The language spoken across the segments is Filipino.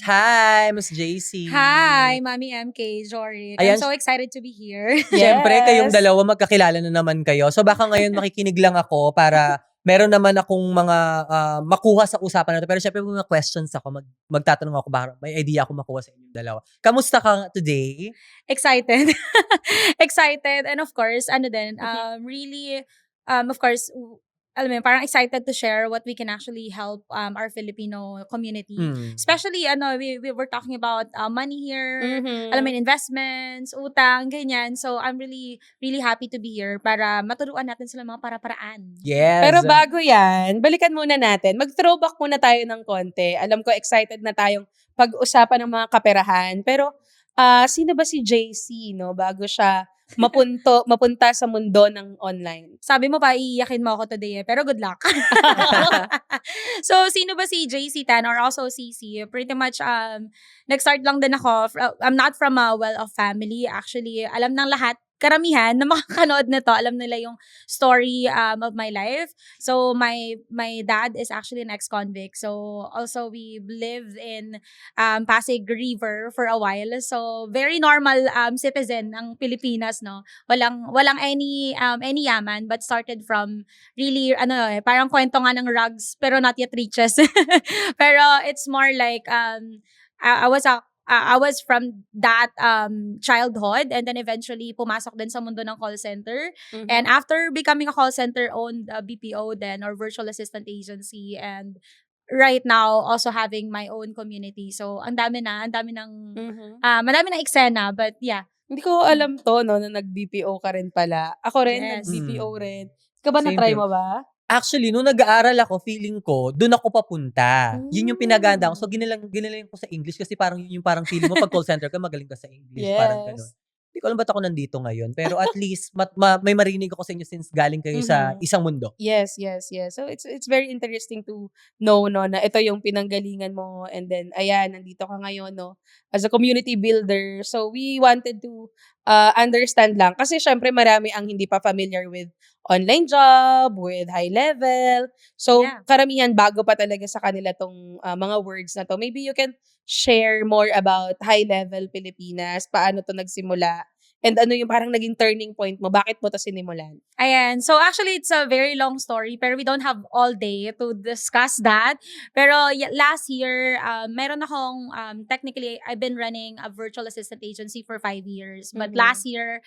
Hi, Miss JC. Hi, Mami MK, Jory. I'm Ayan. so excited to be here. Siyempre, kayong Yes. dalawa magkakilala na naman kayo. So baka ngayon makikinig lang ako para meron naman akong mga makuha sa usapan natin. Pero syempre, mga questions ako. Magtatanong ako, baka may idea ako makuha sa inyong dalawa. Kamusta ka today? Excited. Excited. And of course, really, of course, alam mo yun, parang excited to share what we can actually help our Filipino community. Especially, we were talking about money here, alam mo yun, investments, utang, ganyan. So, I'm really, really happy to be here para maturuan natin sila mga para-paraan. Yes. Pero bago yan, balikan muna natin. Mag-throwback muna tayo ng konti. Alam ko excited na tayong pag-usapan ng mga kaperahan. Pero sino ba si JC, no? Bago siya mapunta sa mundo ng online. Sabi mo pa, iiyakin mo ako today pero good luck. So, sino ba si JC Tan or also CC? Pretty much, nag-start lang din ako. I'm not from a well-off family. Actually, alam ng lahat, karamihan na makakanood nito, alam nila yung story of my life. So, my dad is actually an ex-convict. So, also, we lived in Pasig River for a while. So, very normal citizen ng Pilipinas, no? Walang any yaman, but started from really, parang kwento nga ng rugs, pero not yet riches. Pero it's more like, I was from that childhood, and then eventually pumasok din sa mundo ng call center. And after becoming a call center, owned a BPO then or virtual assistant agency, and right now also having my own community. So ang dami ng madami ng eksena, but yeah. Hindi ko alam to, no, na nag-BPO ka rin pala. Ako rin, Yes. nag-BPO rin. Ikaw ba, Same na-try here. mo ba? Actually, nung nag-aaral ako, feeling ko, doon ako papunta. Yun yung pinaganda ko. So, ginalang ko sa English kasi parang yun yung parang feeling mo pag call center ka, magaling ka sa English. Parang ganun. Hindi ko alam ba't ako nandito ngayon. Pero at least, may marinig ako sa inyo since galing kayo sa isang mundo. Yes. So, it's very interesting to know, no, na ito yung pinanggalingan mo. And then, ayan, nandito ka ngayon, no, as a community builder. So, we wanted to understand lang. Kasi, syempre, marami ang hindi pa familiar with online job, with high level. So, karamihan bago pa talaga sa kanila tong mga words na to. Maybe you can share more about high level Pilipinas, paano to nagsimula, and ano yung parang naging turning point mo, bakit mo to sinimulan? Ayan. So actually, it's a very long story, pero we don't have all day to discuss that. Pero last year, meron akong, technically, I've been running a virtual assistant agency for 5 years. But last year,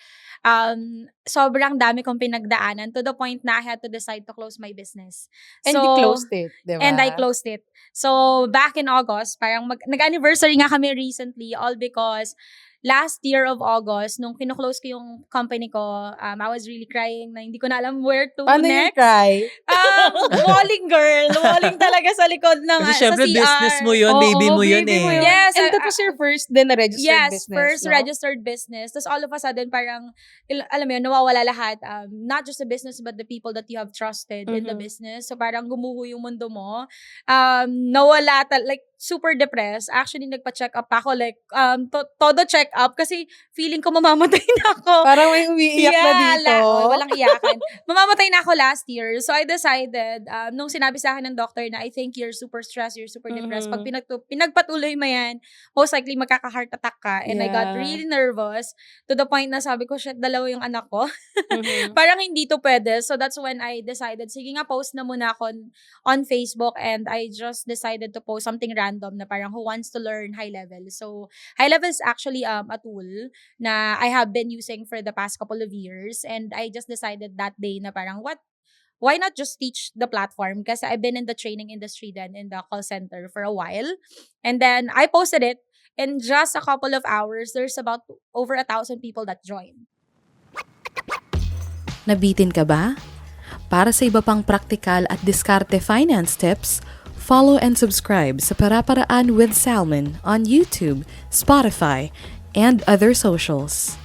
sobrang dami kong pinagdaanan to the point na I had to decide to close my business. And you closed it, di ba? And I closed it. So back in August, parang nag-anniversary nga kami recently, all because last year of August, nung kino-close ko yung company ko, I was really crying na hindi ko na alam where to Paano next. yung cry? Walling girl. Walling talaga sa likod ng Kasi sa syempre, CR. business mo yun, baby mo yun baby eh. mo yun. Yes, And that was your first din na registered Yes, business, first no? registered business. Tapos all of a sudden, parang, alam mo yun, nawawala lahat. Not just the business, but the people that you have trusted in the business. So parang gumuho yung mundo mo. Nawala, like, super depressed. Actually, nagpa-check up ako. Like, todo check up. Kasi feeling ko mamamatay na ako. Parang may umiiyak na dito. Walang iyakan. Mamamatay na ako last year. So, I decided, nung sinabi sa akin ng doctor na I think you're super stressed, you're super depressed. Pag pinagpatuloy mo yan, most likely magkaka-heart attack ka. And I got really nervous to the point na sabi ko, shit, dalawa yung anak ko. Parang hindi to pwede. So, that's when I decided, sige nga, post na muna ako on Facebook, and I just decided to post something random na parang who wants to learn high level. So, high level is actually a tool na I have been using for the past couple of years, and I just decided that day na parang why not just teach the platform? Kasi I've been in the training industry then in the call center for a while. And then I posted it. In just a couple of hours, there's about over 1,000 people that joined. Nabitin ka ba? Para sa iba pang praktikal at diskarte finance tips, follow and subscribe sa Para-Paraan with Salmon on YouTube, Spotify, and other socials.